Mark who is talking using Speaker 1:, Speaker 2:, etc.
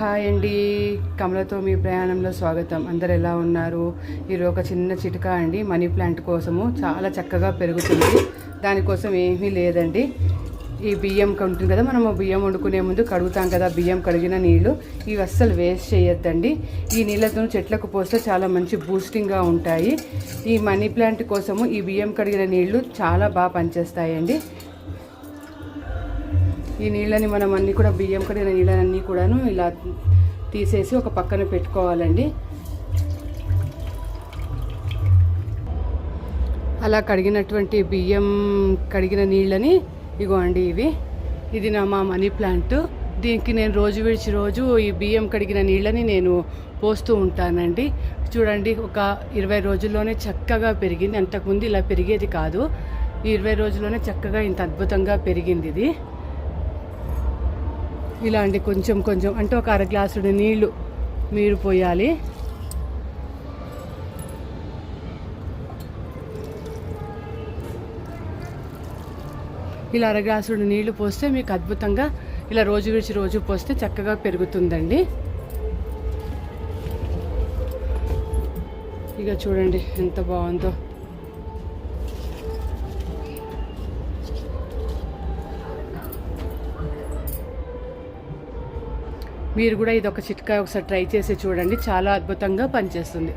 Speaker 1: Hi అండి, కమలతో మీ ప్రయాణంలో స్వాగతం. అందరు ఎలా ఉన్నారు? ఈరోజు ఒక చిన్న చిట్కా అండి. మనీ ప్లాంట్ కోసము చాలా చక్కగా పెరుగుతుంది. దానికోసం ఏమీ లేదండి. ఈ బియ్యం ఉంటుంది కదా, మనము బియ్యం వండుకునే ముందు కడుగుతాం కదా, బియ్యం కడిగిన నీళ్ళు ఇవి అస్సలు వేస్ట్ చేయొద్దండి. ఈ నీళ్ళతో చెట్లకు పోస్తే చాలా మంచి బూస్టింగ్గా ఉంటాయి. ఈ మనీ ప్లాంట్ కోసము ఈ బియ్యం కడిగిన నీళ్లు చాలా బాగా పనిచేస్తాయండి. ఈ నీళ్ళని మనం అన్నీ కూడా బియ్యం కడిగిన నీళ్ళన్నీ కూడాను ఇలా తీసేసి ఒక పక్కన పెట్టుకోవాలండి. అలా కడిగినటువంటి బియ్యం కడిగిన నీళ్ళని ఇగోండి ఇది మా మనీ ప్లాంట్. దీనికి నేను రోజు విడిచి రోజు ఈ బియ్యం కడిగిన నీళ్ళని నేను పోస్తూ ఉంటానండి. చూడండి, ఒక 20 రోజుల్లోనే చక్కగా పెరిగింది. అంతకుముందు ఇలా పెరిగేది కాదు. ఈ 20 రోజుల్లోనే చక్కగా ఇంత అద్భుతంగా పెరిగింది. ఇది ఇలాంటి కొంచెం కొంచెం అంటే ఒక అర గ్లాసుడు నీళ్లు మీరు పోయాలి. ఇలా అర గ్లాసుడు నీళ్లు పోస్తే మీకు అద్భుతంగా ఇలా రోజు విడిచి రోజు పోస్తే చక్కగా పెరుగుతుందండి. ఇక చూడండి ఎంత బాగుందో. మీరు కూడా ఇది ఒక చిట్కా ఒకసారి ట్రై చేసి చూడండి, చాలా అద్భుతంగా పనిచేస్తుంది.